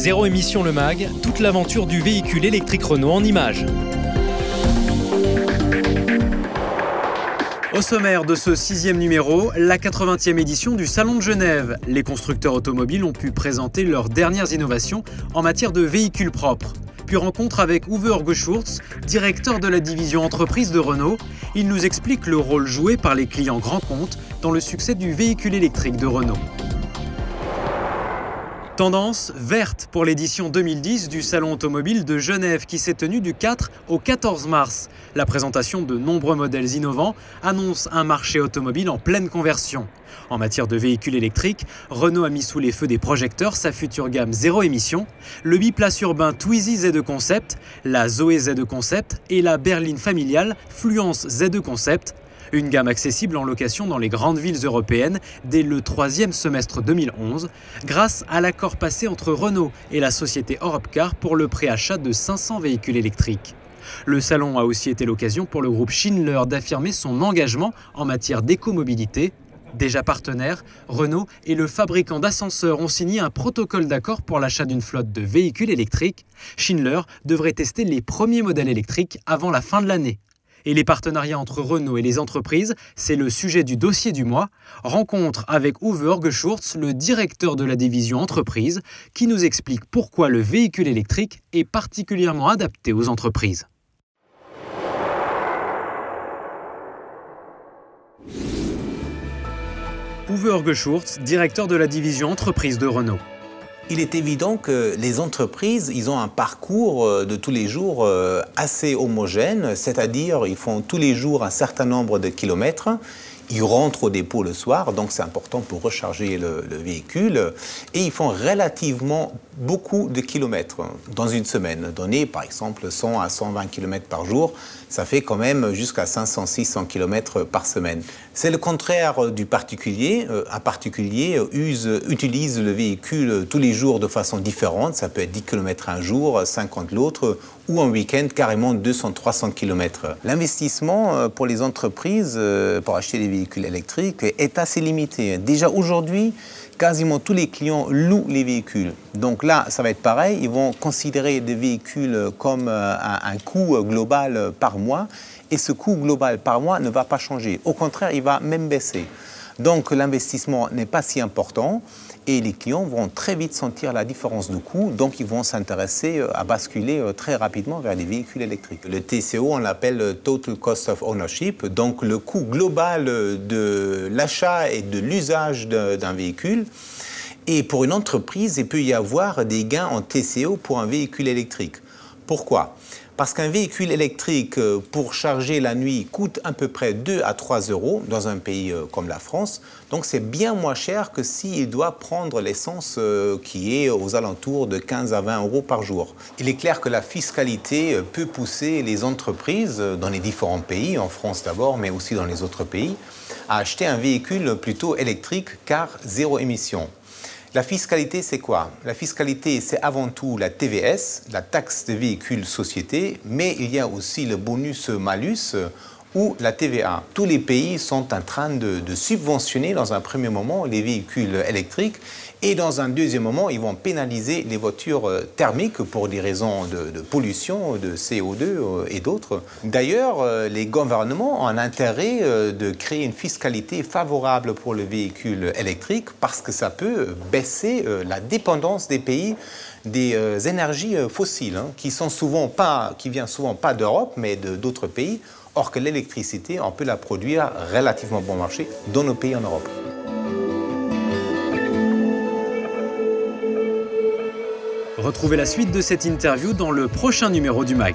Zéro émission le MAG, toute l'aventure du véhicule électrique Renault en images. Au sommaire de ce 6e numéro, la 80e édition du Salon de Genève. Les constructeurs automobiles ont pu présenter leurs dernières innovations en matière de véhicules propres. Puis rencontre avec Uwe Orgeschurz, directeur de la division entreprise de Renault. Il nous explique le rôle joué par les clients grands comptes dans le succès du véhicule électrique de Renault. Tendance verte pour l'édition 2010 du Salon automobile de Genève qui s'est tenue du 4 au 14 mars. La présentation de nombreux modèles innovants annonce un marché automobile en pleine conversion. En matière de véhicules électriques, Renault a mis sous les feux des projecteurs sa future gamme zéro émission, le biplace urbain Twizy Z2 Concept, la Zoé Z2 Concept et la berline familiale Fluence Z2 Concept. Une gamme accessible en location dans les grandes villes européennes dès le 3e semestre 2011, grâce à l'accord passé entre Renault et la société Europcar pour le préachat de 500 véhicules électriques. Le salon a aussi été l'occasion pour le groupe Schindler d'affirmer son engagement en matière d'écomobilité. Déjà partenaires, Renault et le fabricant d'ascenseurs ont signé un protocole d'accord pour l'achat d'une flotte de véhicules électriques. Schindler devrait tester les premiers modèles électriques avant la fin de l'année. Et les partenariats entre Renault et les entreprises, c'est le sujet du dossier du mois. Rencontre avec Uwe Orgeschurz, le directeur de la division entreprise, qui nous explique pourquoi le véhicule électrique est particulièrement adapté aux entreprises. Uwe Orgeschurz, directeur de la division entreprise de Renault. Il est évident que les entreprises, ils ont un parcours de tous les jours assez homogène, c'est-à-dire ils font tous les jours un certain nombre de kilomètres. Ils rentrent au dépôt le soir, donc c'est important pour recharger le véhicule. Et ils font relativement beaucoup de kilomètres dans une semaine donnée, par exemple 100 à 120 km par jour. Ça fait quand même jusqu'à 500-600 km par semaine. C'est le contraire du particulier. Un particulier utilise le véhicule tous les jours de façon différente. Ça peut être 10 km un jour, 50 l'autre, ou en week-end carrément 200-300 km. L'investissement pour les entreprises pour acheter des véhicules électriques est assez limité. Déjà aujourd'hui, quasiment tous les clients louent les véhicules. Donc là, ça va être pareil. Ils vont considérer des véhicules comme un coût global par mois. Et ce coût global par mois ne va pas changer. Au contraire, il va même baisser. Donc l'investissement n'est pas si important. Et les clients vont très vite sentir la différence de coût. Donc ils vont s'intéresser à basculer très rapidement vers les véhicules électriques. Le TCO, on l'appelle Total Cost of Ownership. Donc le coût global de l'achat et de l'usage d'un véhicule. Et pour une entreprise, il peut y avoir des gains en TCO pour un véhicule électrique. Pourquoi ? Parce qu'un véhicule électrique, pour charger la nuit, coûte à peu près 2 à 3 euros dans un pays comme la France. Donc c'est bien moins cher que s'il doit prendre l'essence qui est aux alentours de 15 à 20 euros par jour. Il est clair que la fiscalité peut pousser les entreprises dans les différents pays, en France d'abord, mais aussi dans les autres pays, à acheter un véhicule plutôt électrique car zéro émission. La fiscalité, c'est quoi? La fiscalité, c'est avant tout la TVS, la taxe de véhicules société, mais il y a aussi le bonus-malus ou la TVA. Tous les pays sont en train de subventionner dans un premier moment les véhicules électriques et dans un deuxième moment, ils vont pénaliser les voitures thermiques pour des raisons de pollution, de CO2 et d'autres. D'ailleurs, les gouvernements ont un intérêt de créer une fiscalité favorable pour le véhicule électrique parce que ça peut baisser la dépendance des pays des énergies fossiles qui viennent souvent pas d'Europe mais d'autres pays. Or que l'électricité, on peut la produire relativement bon marché dans nos pays en Europe. Retrouvez la suite de cette interview dans le prochain numéro du MAG.